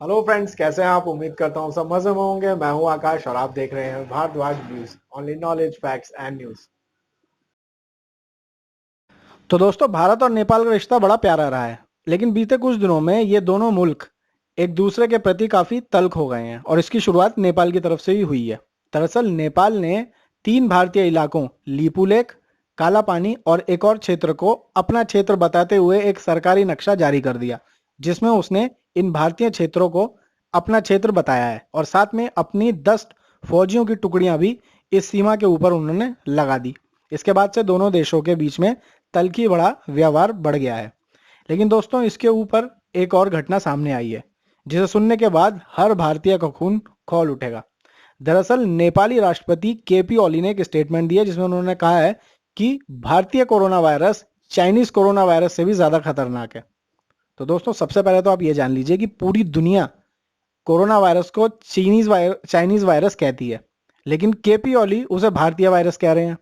Hello friends, कैसे हैं आप? उम्मीद करता हूँ सब मजे में होंगे। मैं हूँ आकाश और आप देख रहे हैं Bharadwaj news, only knowledge, facts and news. तो दोस्तों, भारत और नेपाल का रिश्ता बड़ा प्यारा रहा है, लेकिन बीते कुछ दिनों में ये दोनों मुल्क एक दूसरे के प्रति काफी तल्ख हो गए हैं और इसकी शुरुआत नेपाल की तरफ से ही हुई है। दरअसल नेपाल ने 3 भारतीय इलाकों लीपू लेक, काला पानी और एक और क्षेत्र को अपना क्षेत्र बताते हुए एक सरकारी नक्शा जारी कर दिया, जिसमें उसने इन भारतीय क्षेत्रों को अपना क्षेत्र बताया है और साथ में अपनी 10 फौजियों की टुकड़ियां भी इस सीमा के ऊपर उन्होंने लगा दी। इसके बाद से दोनों देशों के बीच में तल्खी बड़ा व्यवहार बढ़ गया है। लेकिन दोस्तों, इसके ऊपर एक और घटना सामने आई है, जिसे सुनने के बाद हर भारतीय का खून खौल उठेगा। दरअसल नेपाली राष्ट्रपति केपी ओली ने एक स्टेटमेंट दिया, जिसमें उन्होंने कहा है कि भारतीय corona virus Chinese corona virus से भी ज्यादा खतरनाक है। तो दोस्तों, सबसे पहले तो आप ये जान लीजिए कि पूरी दुनिया कोरोना वायरस को चाइनीज वायरस कहती है, लेकिन केपी ओली उसे भारतीय वायरस कह रहे हैं।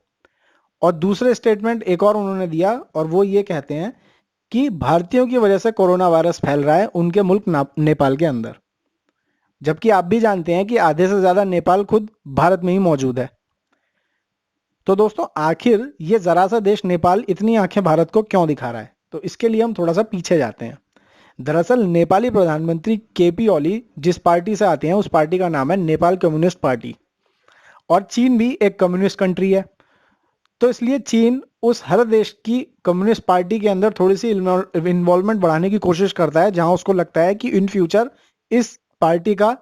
और दूसरे स्टेटमेंट एक और उन्होंने दिया और वो ये कहते हैं कि भारतीयों की वजह से कोरोना वायरस फैल रहा है उनके मुल्क नेपाल के अंदर, जबकि आप भी जानते हैं कि आधे से ज्यादा नेपाल खुद भारत में ही मौजूद है। तो दोस्तों, आखिर ये जरा सा देश नेपाल इतनी आंखें भारत को क्यों दिखा रहा है? तो इसके लिए हम थोड़ा सा पीछे जाते हैं। दरअसल नेपाली प्रधानमंत्री केपी ओली जिस पार्टी से आते हैं उस पार्टी का नाम है नेपाल कम्युनिस्ट पार्टी, और चीन भी एक कम्युनिस्ट कंट्री है। तो इसलिए चीन उस हर देश की कम्युनिस्ट पार्टी के अंदर थोड़ी सी इन्वॉल्वमेंट बढ़ाने की कोशिश करता है, जहां उसको लगता है कि इन फ्यूचर इस पार्टी का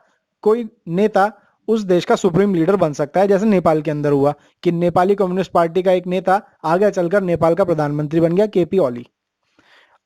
कोई नेता उस देश का सुप्रीम लीडर बन सकता है, जैसे नेपाल के अंदर हुआ कि नेपाली कम्युनिस्ट पार्टी का एक नेता आगे चलकर नेपाल का प्रधानमंत्री बन गया, केपी ओली।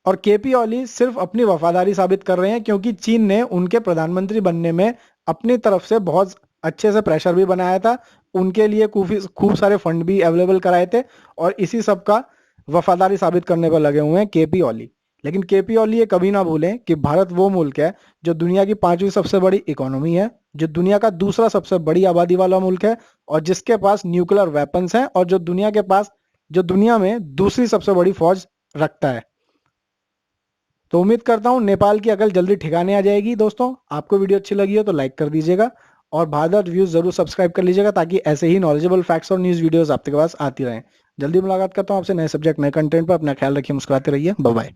और केपी ओली सिर्फ अपनी वफादारी साबित कर रहे हैं, क्योंकि चीन ने उनके प्रधानमंत्री बनने में अपनी तरफ से बहुत अच्छे से प्रेशर भी बनाया था, उनके लिए खूब सारे फंड भी अवेलेबल कराए थे, और इसी सब का वफादारी साबित करने पर लगे हुए हैं केपी ओली। लेकिन केपी ओली ये कभी ना भूलें कि भारत वो मुल्क है जो दुनिया की 5वीं सबसे बड़ी इकोनॉमी है, जो दुनिया का दूसरा सबसे बड़ी आबादी वाला मुल्क है, और जिसके पास न्यूक्लियर वेपन्स हैं, और जो दुनिया में दूसरी सबसे बड़ी फौज रखता है। तो उम्मीद करता हूँ नेपाल की अकल जल्दी ठिकाने आ जाएगी। दोस्तों, आपको वीडियो अच्छी लगी हो तो लाइक कर दीजिएगा और भारत व्यूज जरूर सब्सक्राइब कर लीजिएगा, ताकि ऐसे ही नॉलेजेबल फैक्ट्स और न्यूज वीडियोस आपके पास आती रहें। जल्दी मुलाकात करता हूँ आपसे नए सब्जेक्ट, नए कंटेंट पर। अपना ख्याल रखिए, मुस्कुराते रहिए। Bye bye.